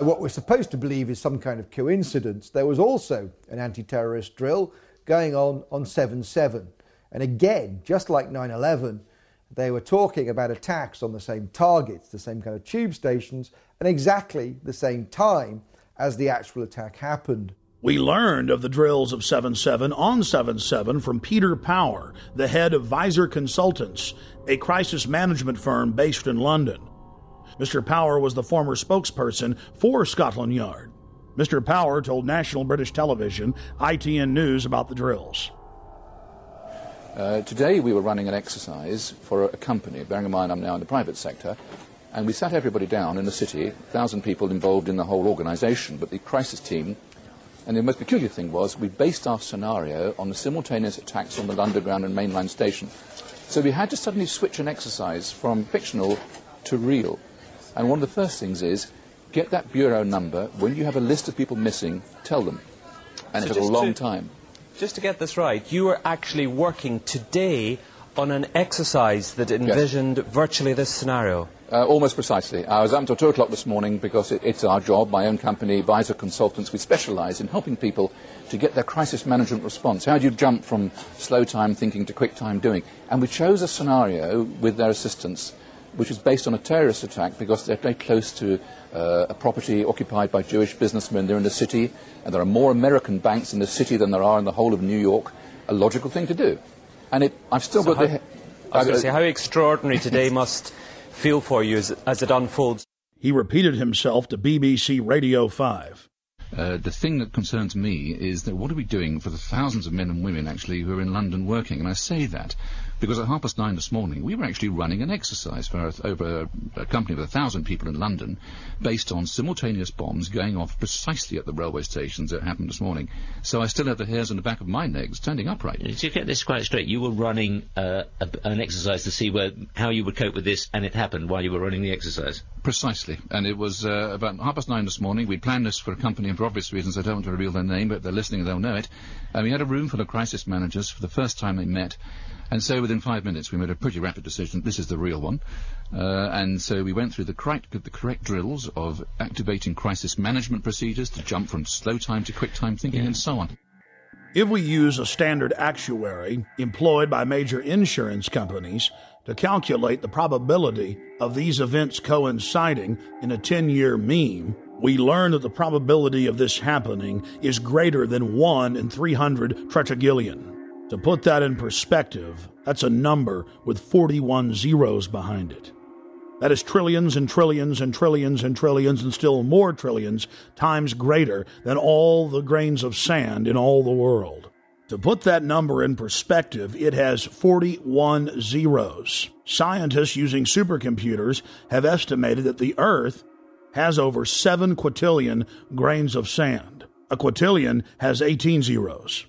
What we're supposed to believe is some kind of coincidence. There was also an anti-terrorist drill going on 7/7. And again, just like 9/11, they were talking about attacks on the same targets, the same kind of tube stations, and exactly the same time as the actual attack happened. We learned of the drills of 7/7 on 7/7 from Peter Power, the head of Visor Consultants, a crisis management firm based in London. Mr. Power was the former spokesperson for Scotland Yard. Mr. Power told National British Television, ITN News, about the drills. Today we were running an exercise for a company, bearing in mind I'm now in the private sector, and we sat everybody down in the city, 1,000 people involved in the whole organisation, but the crisis team, and the most peculiar thing was we based our scenario on the simultaneous attacks on the Underground and mainline station. So we had to suddenly switch an exercise from fictional to real. And one of the first things is, get that bureau number. When you have a list of people missing, tell them. And it took a long time. Just to get this right, you were actually working today on an exercise that envisioned virtually this scenario. Almost precisely. I was up until 2 o'clock this morning because it's our job, my own company, Visor Consultants. We specialise in helping people to get their crisis management response. How do you jump from slow time thinking to quick time doing? And we chose a scenario with their assistance which is based on a terrorist attack because they're very close to a property occupied by Jewish businessmen. They're in the city, and there are more American banks in the city than there are in the whole of New York. A logical thing to do. And I've still got the... I was going to say, how extraordinary today must feel for you as it unfolds. He repeated himself to BBC Radio 5. The thing that concerns me is that what are we doing for the thousands of men and women actually who are in London working? And I say that because at 9:30 this morning we were actually running an exercise for over a company of 1,000 people in London based on simultaneous bombs going off precisely at the railway stations that happened this morning. So I still have the hairs on the back of my neck standing upright. To get this quite straight, you were running an exercise to see how you would cope with this, and it happened while you were running the exercise? Precisely. And it was about 9:30 this morning. We'd planned this for a company, and for obvious reasons I don't want to reveal their name, but if they're listening they'll know it. And we had a room full of crisis managers for the first time they met. And so within 5 minutes we made a pretty rapid decision, this is the real one. And so we went through the correct drills of activating crisis management procedures to jump from slow time to quick time thinking and so on. If we use a standard actuary employed by major insurance companies to calculate the probability of these events coinciding in a 10-year mean, we learn that the probability of this happening is greater than 1 in 300 tetragillion. To put that in perspective, that's a number with 41 zeros behind it. That is trillions and trillions and trillions and trillions and still more trillions times greater than all the grains of sand in all the world. To put that number in perspective, it has 41 zeros. Scientists using supercomputers have estimated that the Earth has over 7 quintillion grains of sand. A quintillion has 18 zeros.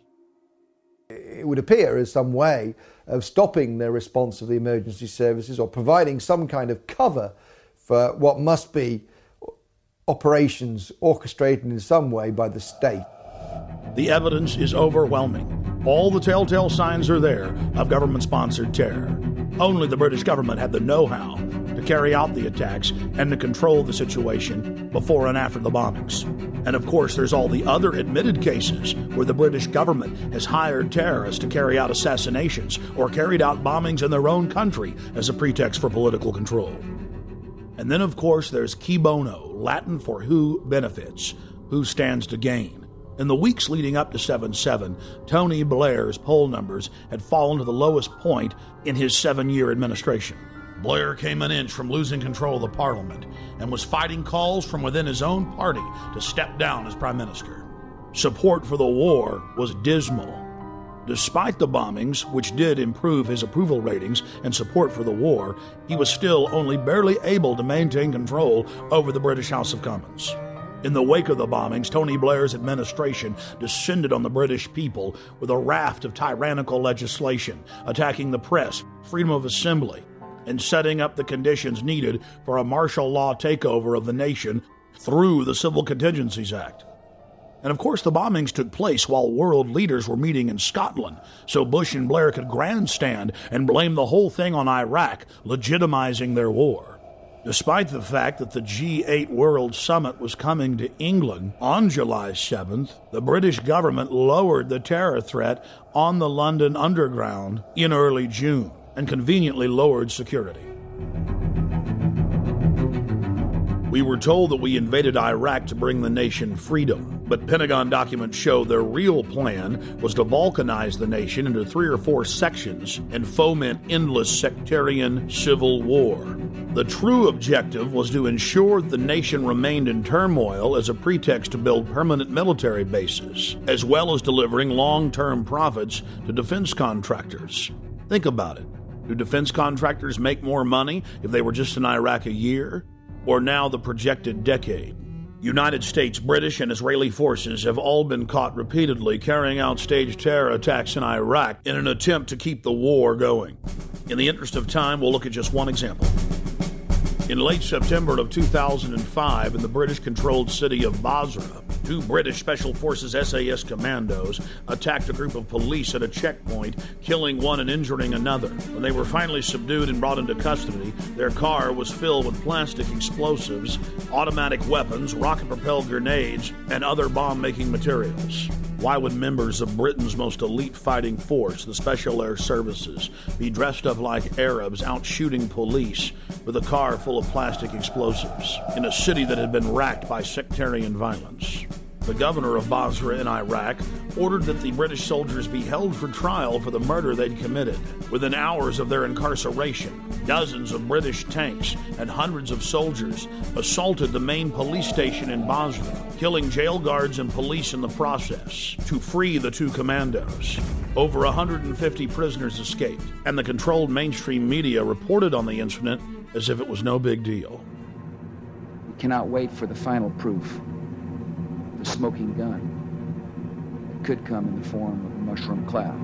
It would appear as some way of stopping the response of the emergency services or providing some kind of cover for what must be operations orchestrated in some way by the state. The evidence is overwhelming. All the telltale signs are there of government-sponsored terror. Only the British government had the know-how to carry out the attacks and to control the situation before and after the bombings. And of course, there's all the other admitted cases where the British government has hired terrorists to carry out assassinations or carried out bombings in their own country as a pretext for political control. And then, of course, there's qui bono, Latin for who benefits, who stands to gain. In the weeks leading up to 7/7, Tony Blair's poll numbers had fallen to the lowest point in his 7-year administration. Blair came an inch from losing control of the parliament and was fighting calls from within his own party to step down as prime minister. Support for the war was dismal. Despite the bombings, which did improve his approval ratings and support for the war, he was still only barely able to maintain control over the British House of Commons. In the wake of the bombings, Tony Blair's administration descended on the British people with a raft of tyrannical legislation, attacking the press, freedom of assembly, and setting up the conditions needed for a martial law takeover of the nation through the Civil Contingencies Act. And of course, the bombings took place while world leaders were meeting in Scotland, so Bush and Blair could grandstand and blame the whole thing on Iraq, legitimizing their war. Despite the fact that the G8 World Summit was coming to England on July 7th, the British government lowered the terror threat on the London Underground in early June and conveniently lowered security. We were told that we invaded Iraq to bring the nation freedom, but Pentagon documents show their real plan was to balkanize the nation into 3 or 4 sections and foment endless sectarian civil war. The true objective was to ensure the nation remained in turmoil as a pretext to build permanent military bases, as well as delivering long-term profits to defense contractors. Think about it. Do defense contractors make more money if they were just in Iraq a year? Or now the projected decade? United States, British, and Israeli forces have all been caught repeatedly carrying out staged terror attacks in Iraq in an attempt to keep the war going. In the interest of time, we'll look at just one example. In late September of 2005, in the British-controlled city of Basra, 2 British Special Forces SAS commandos attacked a group of police at a checkpoint, killing one and injuring another. When they were finally subdued and brought into custody, their car was filled with plastic explosives, automatic weapons, rocket-propelled grenades, and other bomb-making materials. Why would members of Britain's most elite fighting force, the Special Air Services, be dressed up like Arabs out shooting police with a car full of plastic explosives in a city that had been racked by sectarian violence? The governor of Basra in Iraq ordered that the British soldiers be held for trial for the murder they'd committed. Within hours of their incarceration, dozens of British tanks and hundreds of soldiers assaulted the main police station in Basra, killing jail guards and police in the process to free the 2 commandos. Over 150 prisoners escaped, and the controlled mainstream media reported on the incident as if it was no big deal. We cannot wait for the final proof. The smoking gun. It could come in the form of a mushroom cloud.